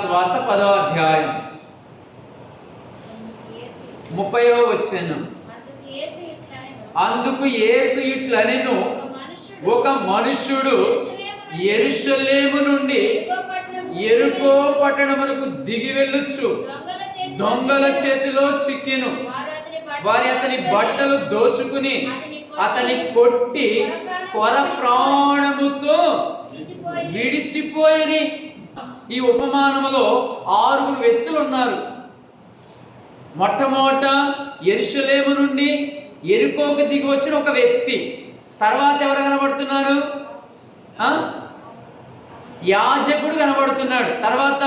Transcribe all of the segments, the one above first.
స్వార్త 10వ అధ్యాయం 30వ వచనం. అందుకు యేసు ఇట్లనెను, ఒక మనుష్యుడు యెరూషలేము నుండి యెరికో పట్టణమునకు దిగి వెళ్ళుచు దొంగల చేతిలో చిక్కెను. వారి అతని బట్టలు దోచుకుని అతని కొట్టి కొర ప్రాణముతో విడిచిపోయిరి. ఈ ఉపమానములో 6 వ్యక్తులు ఉన్నారు. మొట్టమొదట యెరూషలేము నుండి యెరికోకు దిగి వచ్చిన ఒక వ్యక్తి. తర్వాత ఎవరు కనబడుతున్నారు? యాజకుడు కనబడుతున్నాడు. తర్వాత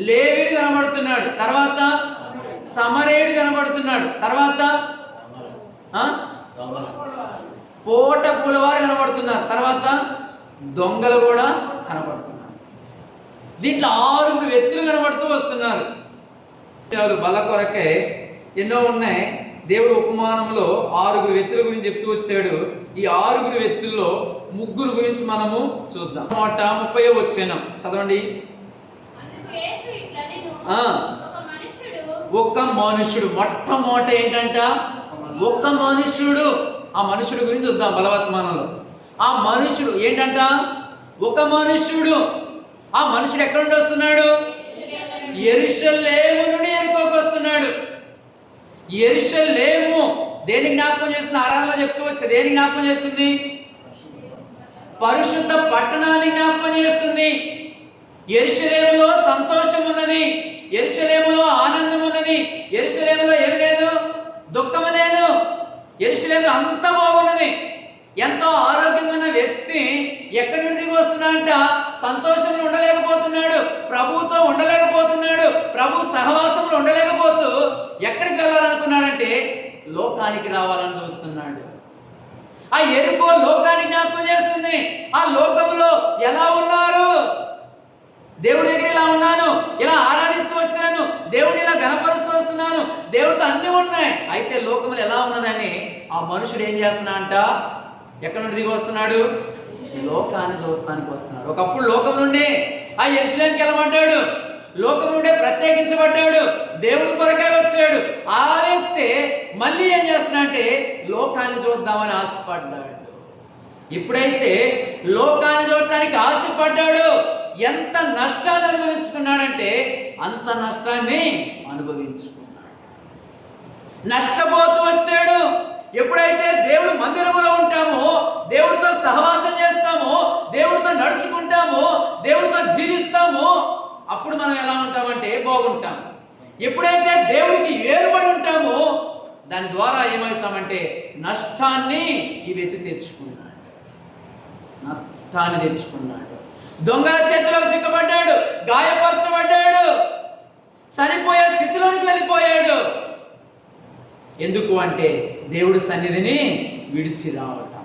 లేవీయుడు కనబడుతున్నాడు. తర్వాత సమరయుడు కనబడుతున్నాడు. తర్వాత పోట పూలవారు కనబడుతున్నారు. తర్వాత దొంగలు కూడా కనబడుతున్నారు. దీంట్లో 6 వ్యక్తులు కనబడుతూ వస్తున్నారు. బల కొరకే ఎన్నో ఉన్నాయి. దేవుడు ఉపమానంలో 6 వ్యక్తుల గురించి చెప్తూ వచ్చాడు. ఈ 6 వ్యక్తుల్లో 3 గురించి మనము చూద్దాం. 30వ వచనం చదవండి. ఒక మనుషుడు. మొట్టమొదట ఏంటంట? ఒక మనుషుడు. ఆ మనుషుడు గురించి చూద్దాం బలవర్తమానంలో. ఆ మనుషుడు ఏంటంట? ఒక మనుషుడు. ఆ మనుషుడు ఎక్కడ నుండి వస్తున్నాడు? యెరూషలేము నుండి యెరికోకు వస్తున్నాడు. యెరూషలేము దేని జ్ఞాపకం చేస్తుంది? ఆరాధనలో చెప్తూ వచ్చి దేని జ్ఞాపకం చేస్తుంది? పరిశుద్ధ పట్టణాన్ని జ్ఞాపకం చేస్తుంది. యెరూషలేములో సంతోషం ఉన్నది, యెరూషలేములో ఆనందం ఉన్నది, యెరూషలేములో ఏమి లేదు, దుఃఖం లేదు. యెరూషలేములో అంత బాగున్నది. ఎంతో ఆరోగ్యంగా ఉన్న వ్యక్తి ఎక్కడి నుండి దిగి వస్తున్నాడంట? సంతోషంలో ఉండలేకపోతున్నాడు, ప్రభువుతో ఉండలేకపోతున్నాడు, ప్రభు సహవాసంలో ఉండలేకపోతూ ఎక్కడికి వెళ్ళాలనుకున్నాడంటే లోకానికి రావాలని చూస్తున్నాడు. ఆ యెరికో లోకానికి జ్ఞాపకం చేస్తుంది. ఆ లోకంలో ఎలా ఉన్నారు? దేవుడి దగ్గర ఇలా ఉన్నాను, ఇలా ఆరాధిస్తూ వచ్చాను, దేవుడిని ఇలా గణపరుస్తూ వస్తున్నాను, దేవుడితో అన్నీ ఉన్నాయి. అయితే లోకములు ఎలా ఉన్నదని ఆ మనుషుడు ఏం చేస్తున్నా అంట? ఎక్కడి నుండి దిగి వస్తున్నాడు? లోకాన్ని చూస్తానికి వస్తున్నాడు. ఒకప్పుడు లోకం నుండి ఆ యెరూషలేముకి వెళ్ళబడ్డాడు, లోకం నుండే ప్రత్యేకించబడ్డాడు, దేవుడి కొరకే వచ్చాడు. ఆ వ్యక్తి మళ్ళీ ఏం చేస్తున్నా అంటే లోకాన్ని చూద్దామని ఆశపడ్డాడు. ఇప్పుడైతే లోకాన్ని చూడటానికి ఆశపడ్డాడు. ఎంత నష్టాన్ని అనుభవించుకున్నాడంటే అంత నష్టాన్ని అనుభవించుకున్నాడు, నష్టపోతూ వచ్చాడు. ఎప్పుడైతే దేవుడు మందిరంలో ఉంటామో, దేవుడితో సహవాసం చేస్తామో, దేవుడితో నడుచుకుంటామో, దేవుడితో జీవిస్తామో, అప్పుడు మనం ఎలా ఉంటామంటే బాగుంటాం. ఎప్పుడైతే దేవుడికి వేరుబడి ఉంటామో దాని ద్వారా ఏమవుతామంటే నష్టాన్ని ఈ వ్యక్తి తెచ్చుకున్నాడు, నష్టాన్ని తెచ్చుకున్నాడు. దొంగల చేతిలోకి చిక్కబడ్డాడు, గాయపరచబడ్డాడు, చనిపోయే స్థితిలోనికి వెళ్ళిపోయాడు. ఎందుకు అంటే దేవుడి సన్నిధిని విడిచి రావటం.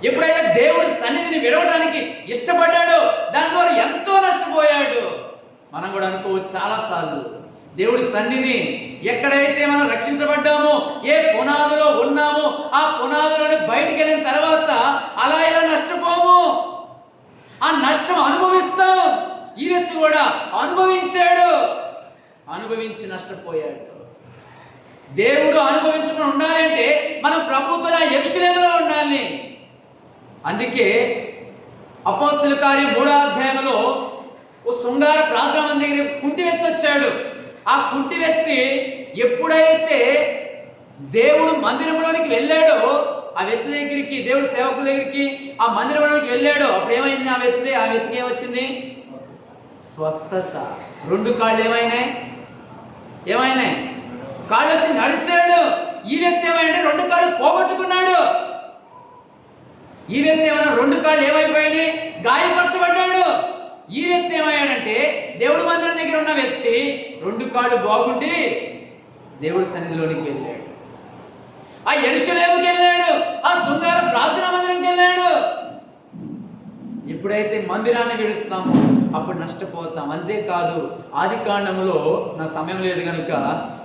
ఎప్పుడైతే దేవుడి సన్నిధిని విడవడానికి ఇష్టపడ్డాడో దాని ద్వారా ఎంతో నష్టపోయాడు. మనం కూడా అనుకోవచ్చు చాలాసార్లు దేవుడి సన్నిధి ఎక్కడైతే మనం రక్షించబడ్డామో, ఏ పునాదిలో ఉన్నామో ఆ పునాదిలోని బయటికి వెళ్ళిన తర్వాత అలా ఇలా నష్టపోము, ఆ నష్టం అనుభవిస్తాం. ఈ వ్యక్తి కూడా అనుభవించాడు, అనుభవించి నష్టపోయాడు. దేవుడు అనుభవించుకుని ఉండాలంటే మనం ప్రభుత్వ యెరూషలేములో ఉండాలి. అందుకే అపోస్తలుల కార్యం 3వ అధ్యాయంలో ఓ శృంగార ప్రార్థన దగ్గర కుంటి వ్యక్తి వచ్చాడు. ఆ కుంటి వ్యక్తి ఎప్పుడైతే దేవుడు మందిరంలోనికి వెళ్ళాడో ఆ వ్యక్తి దగ్గరికి, దేవుడు సేవకుల దగ్గరికి ఆ మందిరంలోనికి వెళ్ళాడో అప్పుడు ఏమైంది? ఆ వ్యక్తికి ఏమొచ్చింది? స్వస్థత. 2 కాళ్ళు ఏమైనాయి? కాళ్ళు వచ్చి నడిచాడు. ఈ వ్యక్తి ఏమైందంటే 2 కాళ్ళు పోగొట్టుకున్నాడు. ఈ వ్యక్తి ఏమైనా 2 కాళ్ళు ఏమైపోయాయి? గాయపరచబడ్డాడు. ఈ వ్యక్తి ఏమయ్యాడంటే దేవుడి మందిరం దగ్గర ఉన్న వ్యక్తి 2 కాళ్ళు బాగుండి దేవుడి సన్నిధిలోనికి వెళ్ళాడు, ఆ యెరూషలేముకి వెళ్ళాడు, ఆ శృంగార ప్రార్థన మందిరంకి వెళ్ళాడు. ఎప్పుడైతే మందిరాన్ని విడుస్తామో అప్పుడు నష్టపోతాం. అంతేకాదు ఆదికాండములో నా సమయం లేదు కనుక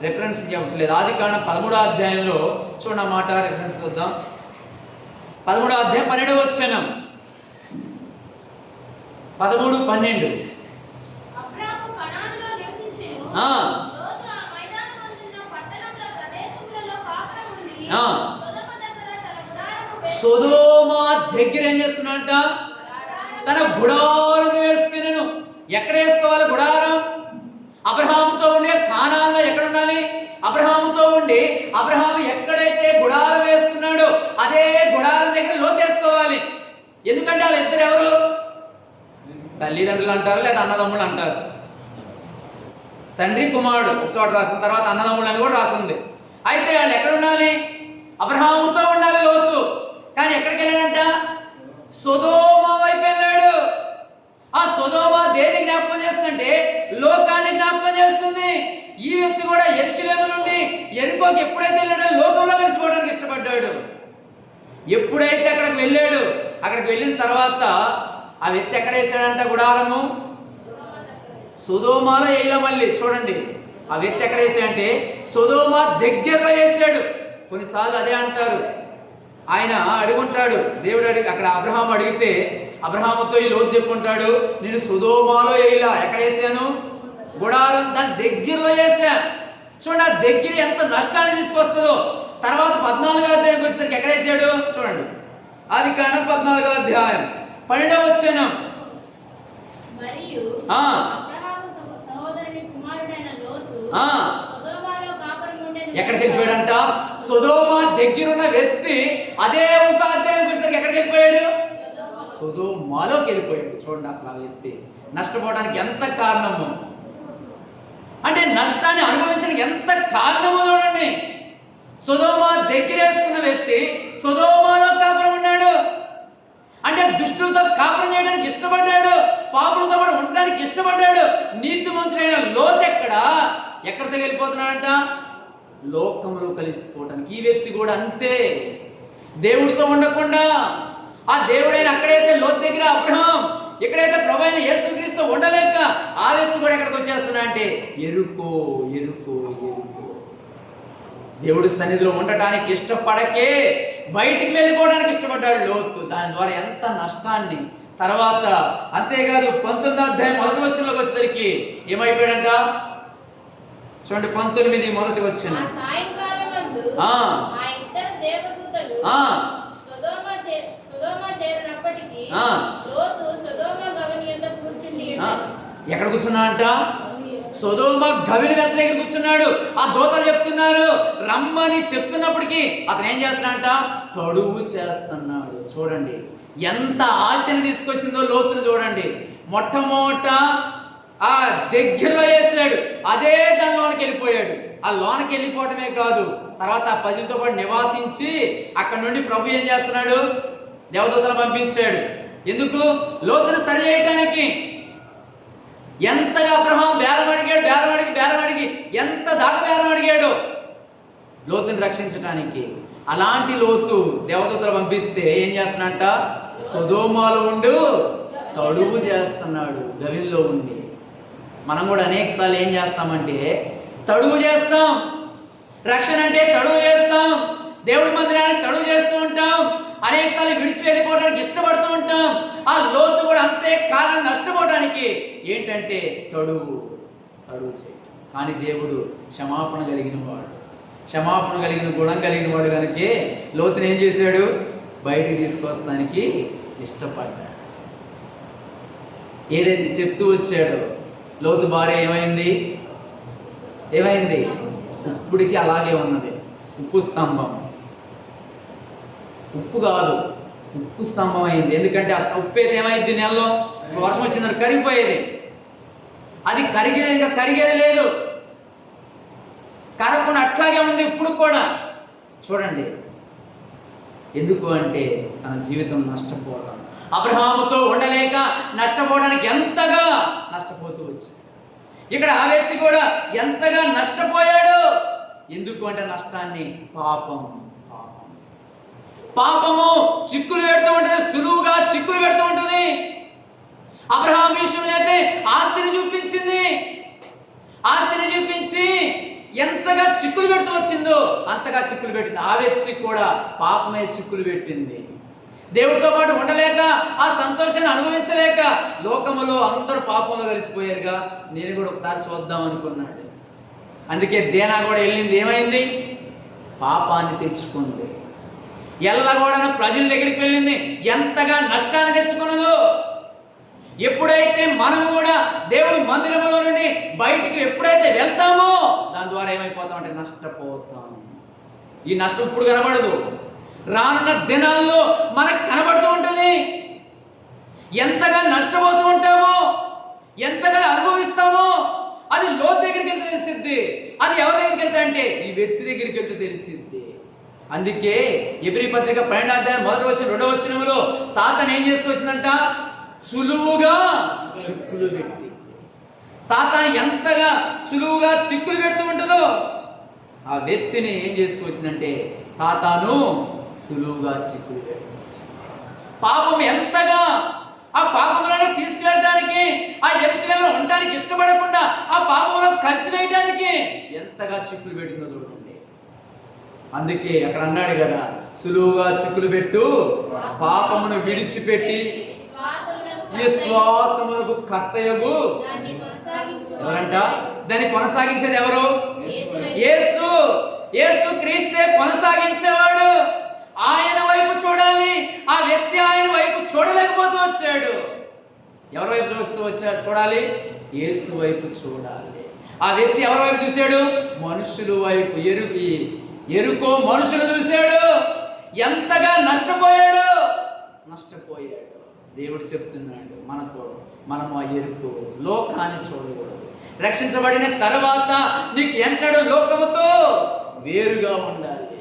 రెఫరెన్స్ చెప్పట్లేదు. ఆదికాండం 13వ అధ్యాయంలో చూడండి, మాట రెఫరెన్స్ చూద్దాం. 13వ అధ్యాయం 12వ వచనం. 13, 12. అబ్రాము కనానులో నివసించెను. ఆ, లోతు ఆ మైదానమందున్న పట్టణముల ప్రదేశములలో కాపురం ఉండి, ఆ. సొదొమ దగ్గర తన గుడారము వేసి సొదొమ దగ్గర ఏం చేసుకున్నాడంట? తన గుడారం వేసుకున్నాను. ఎక్కడ వేసుకోవాలి గుడారం? అబ్రహాముతో ఉండే కానాన్లో ఎక్కడ ఉండాలి? అబ్రహాముతో ఉండి అబ్రహాము ఎక్కడైతే గుడారం వేసుకున్నాడో అదే గుడారం దగ్గర లోతు వేసుకోవాలి. ఎందుకంటే వాళ్ళిద్దరు ఎవరు? తల్లిదండ్రులు అంటారు, లేదా అన్నదమ్ములు అంటారు. తండ్రి కుమారుడు ఒక చోట రాసిన తర్వాత అన్నదమ్ములు అని కూడా రాసింది. అయితే వాళ్ళు ఎక్కడ ఉండాలి? అబ్రహాముతో ఉండాలి లోతు. కానీ ఎక్కడికి వెళ్ళాడంట? సొదొమ వైపు వెళ్ళాడు. ఆ సొదొమ దేన్ని జ్ఞాపకం చేస్తుందంటే లోకాన్ని జ్ఞాపకం చేస్తుంది. ఈ వ్యక్తి కూడా యెరూషలేము నుండి యెరికోకి ఎప్పుడైతే వెళ్ళాడో లోకంలో కలిసిపోవడానికి ఇష్టపడ్డాడు. ఎప్పుడైతే అక్కడికి వెళ్ళాడు, అక్కడికి వెళ్ళిన తర్వాత ఆ వ్యక్తి ఎక్కడ వేసాడంట గుడారము? సొదొమలో వేయలే. మళ్ళీ చూడండి, ఆ వ్యక్తి ఎక్కడ వేసాడంటే సొదొమ దగ్గరలో వేసాడు. కొన్నిసార్లు అదే అంటారు, ఆయన అడుగుంటాడు, దేవుడు అక్కడ అబ్రహాం అడిగితే అబ్రహాముతో ఈ లోతు చెప్పుకుంటాడు, నేను సొదొమలో వేయలా, ఎక్కడ వేసాను? గుడారం దాని దగ్గరలో వేసా. చూడండి, ఆ దగ్గర ఎంత నష్టాన్ని తీసుకొస్తుందో. తర్వాత 14వ అధ్యాయంకి వచ్చేసరికి ఎక్కడ వేసాడు చూడండి. ఆదికాండం 14వ అధ్యాయం 12వ వచనం. మరియు ఆ. అబ్రహాము సహోదరుని కుమారుడైన లోతు ఆ. సొదొమలో కాపురం ఉండెను. ఎక్కడికి వెళ్ళిపోయాడంట? సొదొమ దగ్గరున్న వ్యక్తి అదే ఇంకో అధ్యాయంకి వచ్చేసరికి ఎక్కడికి వెళ్ళిపోయాడు? సొదొమలోకి వెళ్ళిపోయాడు. చూడండి, అసలు ఆ వ్యక్తి నష్టపోవడానికి ఎంత కారణము, అంటే నష్టాన్ని అనుభవించడానికి ఎంత కారణమో చూడండి. సొదొమ దగ్గర వేసుకున్న వ్యక్తి సొదొమలో కాపురం ఉన్నాడు. అంటే దుష్టులతో కాపురం చేయడానికి ఇష్టపడ్డాడు, పాపులతో కూడా ఉండడానికి ఇష్టపడ్డాడు. నీతిమంతుడైన లోతు ఎక్కడితో వెళ్ళిపోతున్నాడంట? లోకములో కలిసిపోవడానికి. ఈ వ్యక్తి కూడా అంతే, దేవుడితో ఉండకుండా ఆ దేవుడైన అక్కడైతే లోతు దగ్గర అబ్రహాం, ఎక్కడైతే ప్రభు అయిన యేసుక్రీస్తు ఉండలేక ఆ వ్యక్తి కూడా ఎక్కడికి వచ్చేస్తున్నా అంటే ఎరుకో ఎరుకో ఎరుకో. దేవుడి సన్నిధిలో ఉండటానికి ఇష్టపడకే బయటికి వెళ్ళిపోవడానికి ఇష్టపడ్డాడు లోతు. దాని ద్వారా ఎంత నష్టాన్ని. తర్వాత అంతేకాదు 19వ అధ్యాయం 1వ వచనంలోకి వచ్చేసరికి ఏమైపోయాడంట చూడండి. 19 మొదటి వచనం. ఆ సాయంకాలమందు ఆ ఇద్దరు దేవదూతలు సొదొమ చేరినప్పటికీ లోతు సొదొమ గవిని యొద్ద కూర్చుండి ఎక్కడ కూర్చున్నా అంట? సొదొమ గవిని దగ్గర కూర్చున్నాడు. ఆ దూతలు చెప్తున్నారు రమ్మని చెప్తున్నప్పటికీ అతను ఏం చేస్తున్నాడంట? తడువు చేస్తున్నాడు. చూడండి ఎంత ఆశని తీసుకొచ్చిందో లోతును చూడండి. మొట్టమొదట ఆ దగ్గరలో వేసాడు, అదే దాని లోనికి వెళ్ళిపోయాడు. ఆ లోనికి వెళ్ళిపోవటమే కాదు, తర్వాత ఆ ప్రజలతో పాటు నివాసించి అక్కడ నుండి ప్రభు ఏం చేస్తున్నాడు? దేవదూతలు పంపించాడు. ఎందుకు? లోతును సరి చేయటానికి. ఎంతగా అబ్రహాం బేరం అడిగి ఎంత దాకా బేరం అడిగాడు లోతుని రక్షించటానికి. అలాంటి లోతు దేవదూతలు పంపిస్తే ఏం చేస్తున్నాడంట? సొదొమలో ఉండు తడువు చేస్తున్నాడు గవిలో ఉండి. మనం కూడా అనేక సార్లు ఏం చేస్తామంటే తడువు చేస్తాం. రక్షణ అంటే తడువు చేస్తాం, దేవుడి మందిరానికి తడువు చేస్తూ ఉంటాం, అనేక సార్లు విడిచి వెళ్ళిపోవడానికి ఇష్టపడుతూ ఉంటాం. ఆ లోతు కూడా అంతే కారణం నష్టపోవడానికి ఏంటంటే తడువు చేయటం. కానీ దేవుడు క్షమాపణ కలిగిన గుణం కలిగిన వాడు కనుకే లోతుని ఏం చేశాడు? బయటికి తీసుకొస్తానికి ఇష్టపడ్డాడు. ఏదైతే చెప్తూ వచ్చాడో లోతు భార్య ఏమైంది? ఇప్పటికీ అలాగే ఉన్నది. ఉప్పు స్తంభం, ఉప్పు కాదు ఉప్పు స్తంభం అయింది. ఎందుకంటే ఆ ఉప్పు అయితే ఏమైంది? నెలలో వర్షం వచ్చిందని కరిగిపోయేది. అది ఇంకా కరిగేది లేదు, కరగకుండా అట్లాగే ఉంది ఇప్పుడు కూడా. చూడండి, ఎందుకు అంటే తన జీవితం నష్టపోవడం, అబ్రహాముతో ఉండలేక నష్టపోవడానికి ఎంతగా నష్టపోతూ వచ్చింది. ఇక్కడ ఆ వ్యక్తి కూడా ఎంతగా నష్టపోయాడు. ఎందుకు అంటే నష్టాన్ని పాపము చిక్కులు పెడుతూ ఉంటుంది, సులువుగా చిక్కులు పెడుతూ ఉంటుంది. అబ్రహాం విషయంలో అయితే ఆస్తిని చూపించి ఎంతగా చిక్కులు పెడుతూ వచ్చిందో అంతగా చిక్కులు పెట్టింది. ఆ వ్యక్తి కూడా పాపమే చిక్కులు పెట్టింది. దేవుడితో పాటు ఉండలేక ఆ సంతోషాన్ని అనుభవించలేక లోకములో అందరూ పాపంలో కలిసిపోయారుగా, నేను కూడా ఒకసారి చూద్దాం అనుకున్నాడు. అందుకే దేనా కూడా వెళ్ళింది, ఏమైంది? పాపాన్ని తెచ్చుకుంది. ఎల్లగూడన ప్రజల దగ్గరికి వెళ్ళింది, ఎంతగా నష్టాన్ని తెచ్చుకున్నదో. ఎప్పుడైతే మనము కూడా దేవుడి మందిరంలో నుండి బయటికి ఎప్పుడైతే వెళ్తామో దాని ద్వారా ఏమైపోతామంటే నష్టపోతాం. ఈ నష్టం ఇప్పుడు కనబడదు, రానున్న దినాల్లో మనకు కనబడుతూ ఉంటుంది. ఎంతగా నష్టపోతూ ఉంటామో, ఎంతగా అనుభవిస్తామో అది లోతు దగ్గరికి వెళ్తే తెలిసిద్ది. అది ఎవరి దగ్గరికి వెళ్తా అంటే ఈ వ్యక్తి దగ్గరికి వెళ్తే తెలిసిద్ది. అందుకే ఎబ్రీ పత్రిక 12వ అధ్యాయం 1వ వచనం 2వ వచనంలో సాతాను ఏం చేస్తూ వచ్చిందంట? చులువుగా చిక్కులు పెట్టి. సాతాను ఎంతగా చులువుగా చిక్కులు పెడుతూ ఉంటుందో ఆ వ్యక్తిని ఏం చేస్తూ వచ్చిందంటే సాతాను సులువుగా చిక్కులు పెడుతుంది. పాపం ఎంతగా ఆ పాపంలోనే తీసుకువెళ్ళడానికి, ఆ యెరూషలేములో ఉండడానికి ఇష్టపడకుండా ఆ పాపంలో కలిసి వేయడానికి ఎంతగా చిక్కులు పెట్టిందో చూడండి. అందుకే అక్కడ అన్నాడు కదా, సులువుగా చిక్కులు పెట్టు, పాపమును విడిచిపెట్టి విశ్వాసమునకు కర్తయగు. ఎవరంట? దాన్ని కొనసాగించేది ఎవరు? యేసు. యేసు క్రీస్తే కొనసాగించేవాడు. ఆయన వైపు చూడాలి. ఆ వ్యక్తి ఆయన వైపు చూడలేకపోతూ వచ్చాడు. ఎవరి వైపు చూస్తూ చూడాలి? యేసు వైపు చూడాలి. ఆ వ్యక్తి ఎవరి వైపు చూశాడు? మనుషుల వైపు. ఎరుకో మనుషులు చూశాడు. ఎంతగా నష్టపోయాడు. దేవుడు చెప్తున్నాడు మనతో, మనము ఆ ఎరుకు లోకాన్ని చూడకూడదు. రక్షించబడిన తర్వాత నీకు ఎన్నడూ లోకముతో వేరుగా ఉండాలి.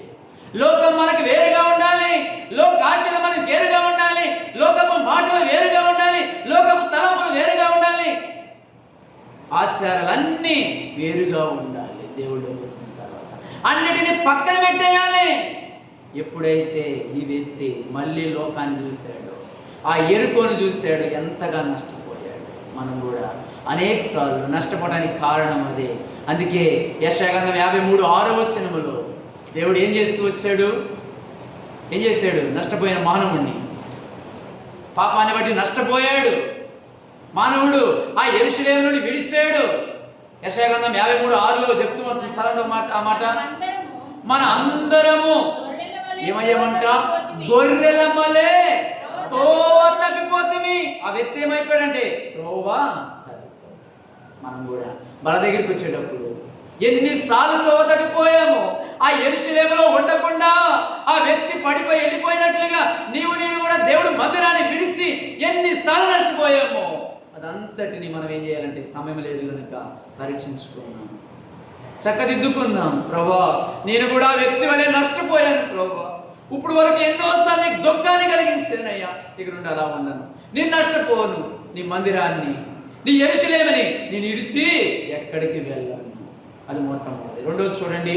లోకం మనకు వేరుగా ఉండాలి. లోకాశలు మనకు వేరుగా ఉండాలి. లోకపు మాటలు వేరుగా ఉండాలి. లోకపు తలంపులు వేరుగా ఉండాలి. ఆచారాలన్నీ వేరుగా ఉండాలి. దేవుడు వచ్చిన తర్వాత అన్నిటిని పక్కన పెట్టేయాలి. ఎప్పుడైతే ఈ వ్యక్తి మళ్ళీ లోకాన్ని చూశాడు, ఆ ఎరుకోను చూశాడు, ఎంతగా నష్టపోయాడు. మనం కూడా అనేక సార్లు నష్టపోవడానికి కారణం అదే. అందుకే యెషయా గ్రంథం 53:6వ వచనములో దేవుడు ఏం చేస్తూ వచ్చాడు? ఏం చేశాడు? నష్టపోయిన మానవుడిని, పాపాన్ని బట్టి నష్టపోయాడు మానవుడు, ఆ యెరూషలేము నుండి విడిచాడు. యెషయా గ్రంథం 53:6లో చెప్తూ చదవండి ఆ మాట. మన అందరము ఏమయ్యామంట? గొర్రెల మలే త్రోవ తప్పిపోతుంది. ఆ వ్యక్తి ఏమైపోయాడంటే త్రోవ. మనం కూడా బల దగ్గరికి వచ్చేటప్పుడు ఎన్నిసార్లు త్రోవ తప్పిపోయాము. ఆ యెరూషలేములో ఉండకుండా ఆ వ్యక్తి పడిపోయి వెళ్ళిపోయినట్లుగా నేను కూడా దేవుడు మందిరాన్ని విడిచి ఎన్నిసార్లు నష్టపోయాము. అదంతటిని మనం ఏం చేయాలంటే సమయం లేదు కనుక పరీక్షించుకున్నాం, చక్కదిద్దుకున్నాం. ప్రభా, నేను కూడా ఆ వ్యక్తి వలె నష్టపోయాను ప్రభా. ఇప్పుడు వరకు ఎన్నోసార్లు నీకు దుఃఖాన్ని కలిగించానయ్యా. ఇక నుండి అలా ఉండను, నేను నష్టపోను. నీ మందిరాన్ని, నీ యెరూషలేముని నేను ఇడిచి ఎక్కడికి వెళ్ళను. అది మొట్టమొదటి. రెండోది చూడండి,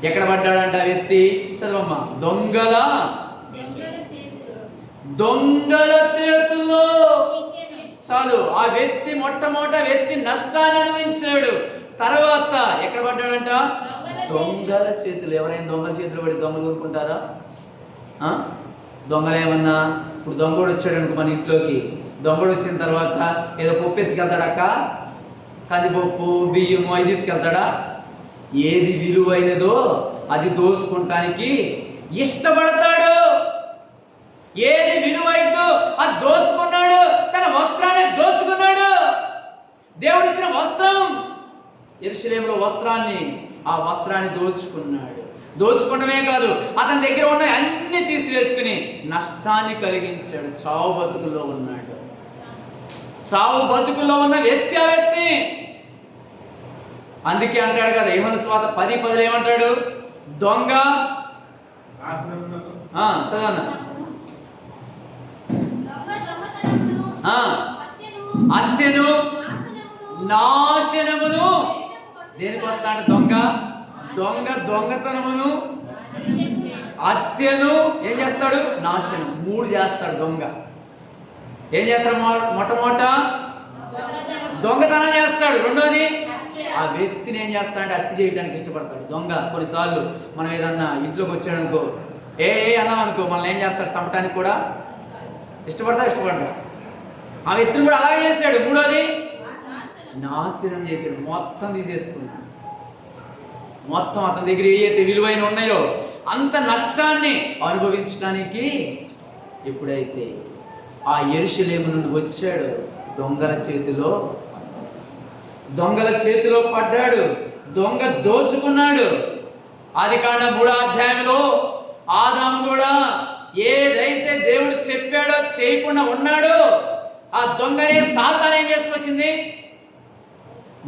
ఎక్కడ పడ్డాడంట ఆ వ్యక్తి? చదవమ్మా. దొంగల చేతుల్లో. చాలు, ఆ వ్యక్తి మొట్టమొదట వ్యక్తి నష్టాన్ని అనుభవించాడు. తర్వాత ఎక్కడ పడ్డాడంట? దొంగల చేతులు. ఎవరైనా దొంగల చేతులు పడి దొంగలు ఊరుకుంటారా? దొంగలు ఏమన్నా, ఇప్పుడు దొంగడు వచ్చాడు అనుకో మన ఇంట్లోకి, దొంగడు వచ్చిన తర్వాత ఏదో పప్పు ఎత్తుకెళ్తాడక్క, కందిపప్పు, బియ్యము అవి తీసుకెళ్తాడా? ఏది విలువైనదో అది దోసుకుంటానికి ఇష్టపడతాడు. ఏది విలువైందో అది దోచుకున్నాడు. తన వస్త్రాన్ని దోచుకున్నాడు. దేవుడిచ్చిన వస్త్రం, యెరూషలేములో వస్త్రాన్ని, ఆ వస్త్రాన్ని దోచుకున్నాడు. దోచుకోవడమే కాదు, అతని దగ్గర ఉన్న అన్ని తీసివేసుకుని నష్టాన్ని కలిగించాడు. చావు బతుకుల్లో ఉన్నాడు. చావు బతుకుల్లో ఉన్న వ్యక్తి ఆ వ్యక్తి. అందుకే అంటాడు కదా యోహాను సువార్త 10:10 ఏమంటాడు? దొంగ చదవన్నా. హత్యను నాశనమును. దేనికి వస్తాడు? దొంగతనమును హత్యను ఏం చేస్తాడు? నాశనం. 3 చేస్తాడు దొంగ. ఏం చేస్తాడు? మొట్టమొదట దొంగతనం చేస్తాడు. రెండోది ఆ వ్యక్తిని ఏం చేస్తాడంటే హత్య చేయడానికి ఇష్టపడతాడు. దొంగ కొన్నిసార్లు మనం ఏదన్నా ఇంట్లోకి వచ్చాడనుకో, అన్నాం అనుకో, మనల్ని ఏం చేస్తాడు? చంపడానికి కూడా ఇష్టపడతా. ఆ వ్యక్తిని కూడా అలాగే చేశాడు. మూడోది నాశనం చేశాడు, మొత్తం తీసేసుకున్నాడు. మొత్తం అతని దగ్గర ఏవైతే విలువైన ఉన్నాయో అంత నష్టాన్ని అనుభవించడానికి ఎప్పుడైతే ఆ యెరూషలేము నుండి వచ్చాడు, దొంగల చేతిలో పడ్డాడు. దొంగ దోచుకున్నాడు. ఆదికాండం 3వ అధ్యాయంలో ఆదాము కూడా ఏదైతే దేవుడు చెప్పాడో చేయకుండా ఉన్నాడో ఆ దొంగనే సాతాను ఏం చేస్తూ వచ్చింది?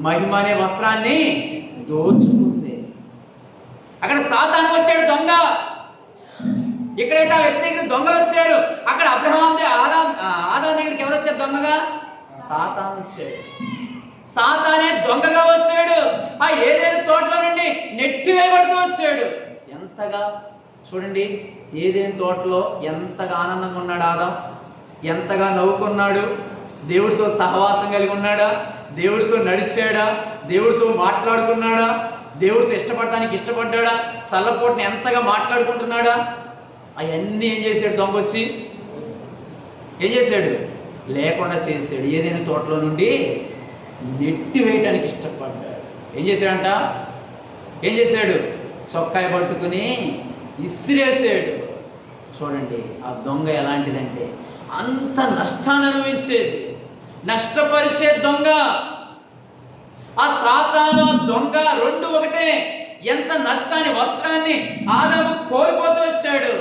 మహిమ అనే వస్త్రాన్ని దోచుకుంది. అక్కడ సాతాను వచ్చాడు దొంగ. ఎక్కడైతే ఆ వ్యక్తి దగ్గర దొంగలు వచ్చారు, అక్కడ ఆదాం దగ్గరికి ఎవరు వచ్చారు దొంగగా? సాతాను వచ్చాడు. సాతానే దొంగగా వచ్చాడు. ఆ ఏదైనా తోటలో నుండి నెట్టివేయబడుతూ వచ్చాడు. ఎంతగా చూడండి, ఏదైనా తోటలో ఎంతగా ఆనందంగా ఉన్నాడు ఆదాం, ఎంతగా నవ్వుకున్నాడు. దేవుడితో సహవాసం కలిగి ఉన్నాడా? దేవుడితో నడిచాడా? దేవుడితో మాట్లాడుకున్నాడా? దేవుడితో ఇష్టపడ్డాడా? చల్లపోటుని ఎంతగా మాట్లాడుకుంటున్నాడా? అవన్నీ ఏం చేశాడు? దొంగ వచ్చి ఏం చేశాడు? లేకుండా చేశాడు. ఏదైనా తోటలో నుండి నెట్టి వేయటానికి ఇష్టపడ్డాడు. ఏం చేశాడు? చొక్కాయి పట్టుకుని ఇస్త్రేసాడు. చూడండి ఆ దొంగ ఎలాంటిదంటే అంత నష్టాన్ని అనుభవించేది, నష్టపరిచే దొంగ. ఆ సాతాను దొంగ రెండు ఒకటే. ఎంత నష్టాన్ని, వస్త్రాన్ని ఆదాము కోల్పోతూ వచ్చాడు.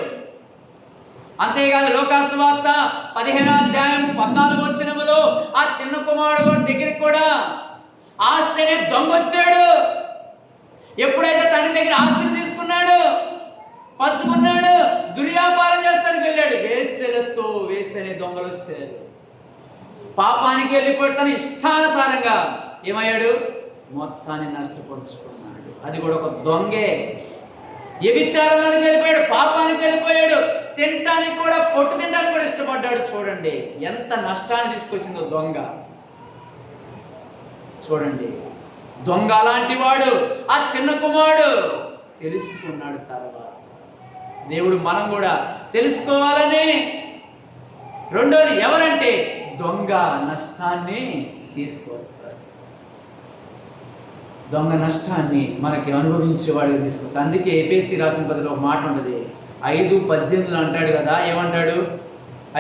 అంతేకాదు లోకాసు వార్త 15వ అధ్యాయం 14వ వచనములో ఆ చిన్న కుమారుడు దగ్గరికి కూడా ఆస్తి అనే దొంగ వచ్చాడు. ఎప్పుడైతే తండ్రి దగ్గర ఆస్తిని తీసుకున్నాడు, పంచుకున్నాడు, దుర్వ్యాపారం చేస్తానికి వెళ్ళాడు. వేసనే దొంగలు వచ్చారు. పాపానికి వెళ్ళిపోయి తన ఇష్టానుసారంగా ఏమయ్యాడు? మొత్తాన్ని నష్టపరుచుకున్నాడు. అది కూడా ఒక దొంగే. వ్యభిచారంలోకి వెళ్ళిపోయాడు, పాపానికి వెళ్ళిపోయాడు. తినటానికి కూడా, పొట్టు తినడానికి కూడా ఇష్టపడ్డాడు. చూడండి ఎంత నష్టాన్ని తీసుకొచ్చిందో దొంగ. చూడండి దొంగ అలాంటి వాడు. ఆ చిన్న కుమారుడు తెలుసుకున్నాడు. తర్వాత దేవుడు మనం కూడా తెలుసుకోవాలని. రెండోది ఎవరంటే దొంగ నష్టాన్ని తీసుకొస్తాడు. దొంగ నష్టాన్ని మనకి అనుభవించేవాడిగా తీసుకొస్తాడు. అందుకే ఎఫెసీ రాసిన పత్రికలో ఒక మాట ఉంటుంది, 5:18 అంటాడు కదా. ఏమంటాడు?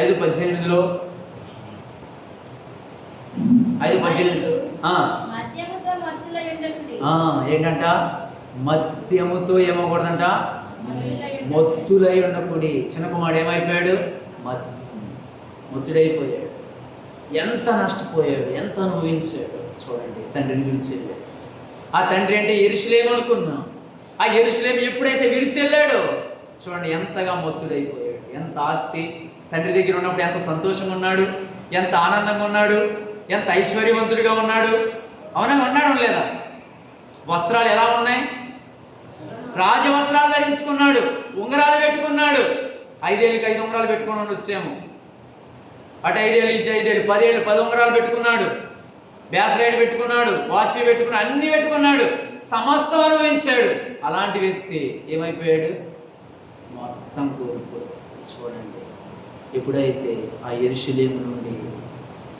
5:18 ఏంటంట? మద్యముతో ఏమకూడదంట? మత్తులై ఉండకూడి. చిన్న కుమారుడు ఏమైపోయాడు? మత్తుడైపోయాడు. ఎంత నష్టపోయాడు, ఎంత అనుభవించాడు. చూడండి తండ్రిని విడిచెళ్ళాడు. ఆ తండ్రి అంటే యెరూషలేము అనుకున్నాం. ఆ యెరూషలేము ఎప్పుడైతే విడిచెళ్ళాడో చూడండి ఎంతగా మత్తుడైపోయాడు. ఎంత ఆస్తి తండ్రి దగ్గర ఉన్నప్పుడు ఎంత సంతోషంగా ఉన్నాడు, ఎంత ఆనందంగా ఉన్నాడు, ఎంత ఐశ్వర్యవంతుడిగా ఉన్నాడు. అవునా? ఉన్నాడు లేదా? వస్త్రాలు ఎలా ఉన్నాయి? రాజవస్త్రాలు ధరించుకున్నాడు, ఉంగరాలు పెట్టుకున్నాడు. 5 ఏళ్ళకి 5 ఉంగరాలు పెట్టుకున్నాడు. వచ్చాము అటు 5 ఏళ్ళు, ఇటు 5 ఏళ్ళు, 10 ఏళ్ళు 10 ఉంగరాలు పెట్టుకున్నాడు. బ్యాస్లైట్ పెట్టుకున్నాడు, వాచ్ పెట్టుకున్నాడు, అన్ని పెట్టుకున్నాడు. సమస్తం అనుభవించాడు. అలాంటి వ్యక్తి ఏమైపోయాడు? మొత్తం కోల్పోయాడు. చూడండి ఎప్పుడైతే ఆ యెరూషలేము నుండి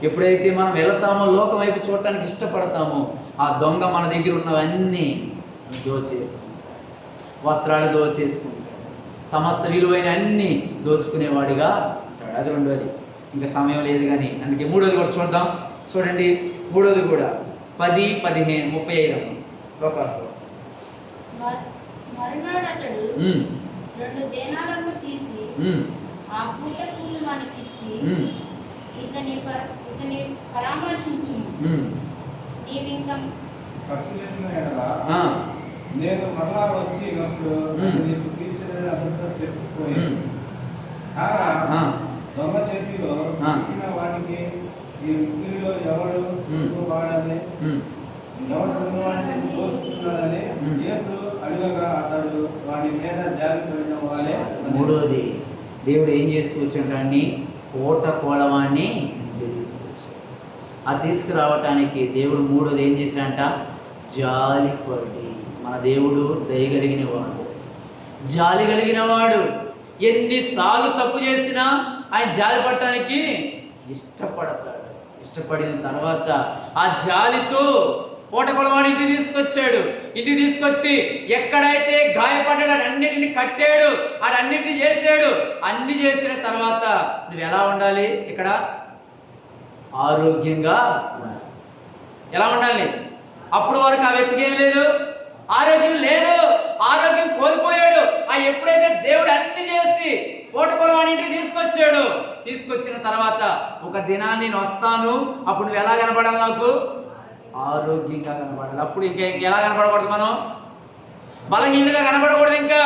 ఎప్పుడైతే మనం వెళతామో, లోకం వైపు చూడటానికి ఇష్టపడతామో, ఆ దొంగ మన దగ్గర ఉన్నవన్నీ దోచేసుకుంటాడు. వస్త్రాలు దోచేసుకుంటాడు, సమస్త విలువైన అన్నీ దోచుకునేవాడిగా ఉంటాడు. అది రెండోది. ఇంకా సమయం లేదు కానీ అందుకే మూడోది కూడా చూద్దాం. చూడండి మూడోది కూడా 10, 15, 35 లోకాసు. మరునాడు అతడు 2 దేనాలను తీసి ఆ పూట కూలి మనకిచ్చి, ఇతని పరామర్శించు, నీవింకా ఖర్చు చేసిన ఎడల నేను మరలా వచ్చినప్పుడు నీకు తీర్చేది అతనితో చెప్పుకోయి, కాగా దొంగ చేతిలో చిక్కిన వాడికి ఈ ముగ్గురిలో ఎవడు వాడని, ఎవడు వాడిని దోచుకున్నాడని యేసు అడగగా అతడు వాడి మీద జారి పడిన వాడే. మూడోది దేవుడు ఏం చేస్తూ వచ్చాడని కోట కోలవాణ్ణి తీసుకొచ్చాడు. ఆ తీసుకురావటానికి దేవుడు మూడోది ఏం చేశాడంట? జాలిపడి. మన దేవుడు దయ కలిగిన వాడు, జాలి కలిగిన వాడు. ఎన్నిసార్లు తప్పు చేసినా ఆయన జాలి పడటానికి ఇష్టపడతాడు. ఇష్టపడిన తర్వాత ఆ జాలితో పూటకొలవాడి ఇంటికి తీసుకొచ్చాడు. ఇంటికి తీసుకొచ్చి ఎక్కడైతే గాయపడ్డాడు అన్నిటిని కట్టాడు, అన్నిటిని చేశాడు. అన్ని చేసిన తర్వాత నువ్వు ఎలా ఉండాలి? ఇక్కడ ఆరోగ్యంగా ఉండాలి. ఎలా ఉండాలి? అప్పుడు వరకు ఆ వ్యక్తికి ఏం లేదు, ఆరోగ్యం లేదు, ఆరోగ్యం కోల్పోయాడు. ఎప్పుడైతే దేవుడు అన్ని చేసి పూటకొలవాడి ఇంటికి తీసుకొచ్చాడు, తీసుకొచ్చిన తర్వాత ఒక దినాన్ని నేను వస్తాను, అప్పుడు నువ్వు ఎలా కనపడాలి? నాకు ఆరోగ్యంగా కనపడాలి. అప్పుడు ఇంకా ఎలా కనపడకూడదు? మనం బలహీనంగా కనపడకూడదు, ఇంకా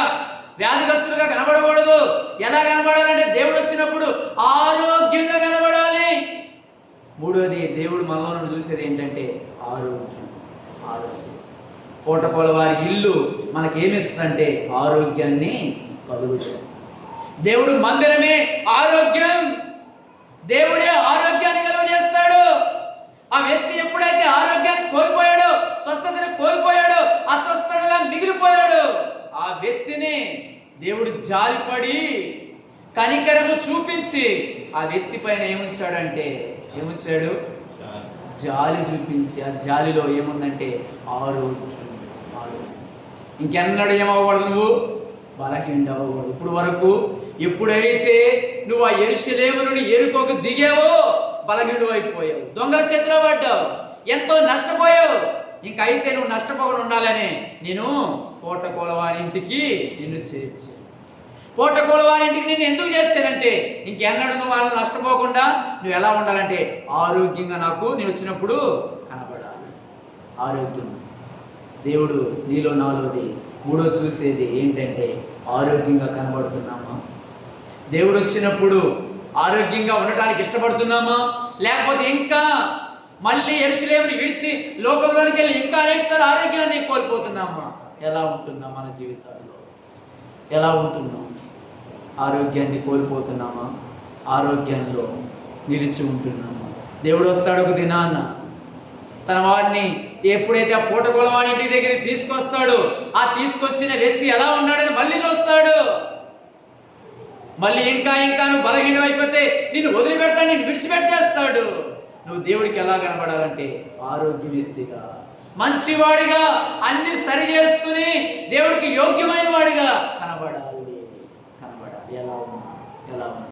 వ్యాధిగ్రస్తులుగా కనపడకూడదు. ఎలా కనపడాలంటే దేవుడు వచ్చినప్పుడు ఆరోగ్యంగా కనపడాలి. మూడోది, దేవుడు మనలో నుండి చూసేది ఏంటంటే ఆరోగ్యం. ఆరోగ్యం. పూటకొలవారి ఇల్లు మనకేమిస్తుందంటే ఆరోగ్యాన్ని కలుగు చేస్తుంది. దేవుడు మందిరమే ఆరోగ్యం. దేవుడే ఆరోగ్యాన్ని కలుగు చేస్తాడు. ఆ వ్యక్తి ఎప్పుడైతే ఆరోగ్యాన్ని కోల్పోయాడో, స్వస్థతను కోల్పోయాడో, అస్వస్థుడుగా మిగిలిపోయాడు, ఆ వ్యక్తిని దేవుడు జాలిపడి కనికరము చూపించి ఆ వ్యక్తి పైన ఏముంచాడంటే జాలి చూపించి, ఆ జాలిలో ఏముందంటే ఆరోగ్యం. ఇంకెన్నడూ ఏమవ్వకూడదు, నువ్వు బలహీనుడు అవ్వకూడదు. ఇప్పుడు వరకు ఎప్పుడైతే నువ్వు ఆ యెరూషలేము నుండి యెరికోకు దిగావో బలహీనుడు అయిపోయావు, దొంగల చేతిలో పడ్డావు, ఎంతో నష్టపోయావు. ఇంకైతే నువ్వు నష్టపోకుండా ఉండాలని నేను పూటకొలవారి ఇంటికి నిన్ను చేర్చాను. పూటకొలవారి ఇంటికి నిన్ను ఎందుకు చేర్చానంటే ఇంకెన్నడూ నువ్వు వాళ్ళని నష్టపోకుండా నువ్వు ఎలా ఉండాలంటే ఆరోగ్యంగా నాకు నేను వచ్చినప్పుడు కనబడాలి. ఆరోగ్యం. దేవుడు నీలో నాలోది మూడో చూసేది ఏంటంటే ఆరోగ్యంగా కనబడుతున్నామా? దేవుడు వచ్చినప్పుడు ఆరోగ్యంగా ఉండటానికి ఇష్టపడుతున్నామా? లేకపోతే ఇంకా మళ్ళీ యెరూషలేముని విడిచి లోకంలోనికి వెళ్ళి ఇంకా అనేకసార్లు ఆరోగ్యాన్ని కోల్పోతున్నామా? ఎలా ఉంటున్నాం మన జీవితాల్లో? ఎలా ఉంటున్నాం? ఆరోగ్యాన్ని కోల్పోతున్నామా? ఆరోగ్యంలో నిలిచి ఉంటున్నామా? దేవుడు వస్తాడు ఒక దినాన్న, తన వాడిని ఎప్పుడైతే ఆ పూటకొలవాడి ఇంటి దగ్గరికి తీసుకొస్తాడో ఆ తీసుకొచ్చిన వ్యక్తి ఎలా ఉన్నాడని మళ్ళీ చూస్తాడు. మళ్ళీ ఇంకా నువ్వు బలహీనం అయిపోతే నిన్ను వదిలిపెడతాడు, నిన్ను విడిచిపెట్టేస్తాడు. నువ్వు దేవుడికి ఎలా కనబడాలంటే ఆరోగ్యవేత్తిగా, మంచివాడిగా, అన్ని సరి చేసుకుని దేవుడికి యోగ్యమైన వాడిగా కనబడాలి. ఎలా ఉన్నా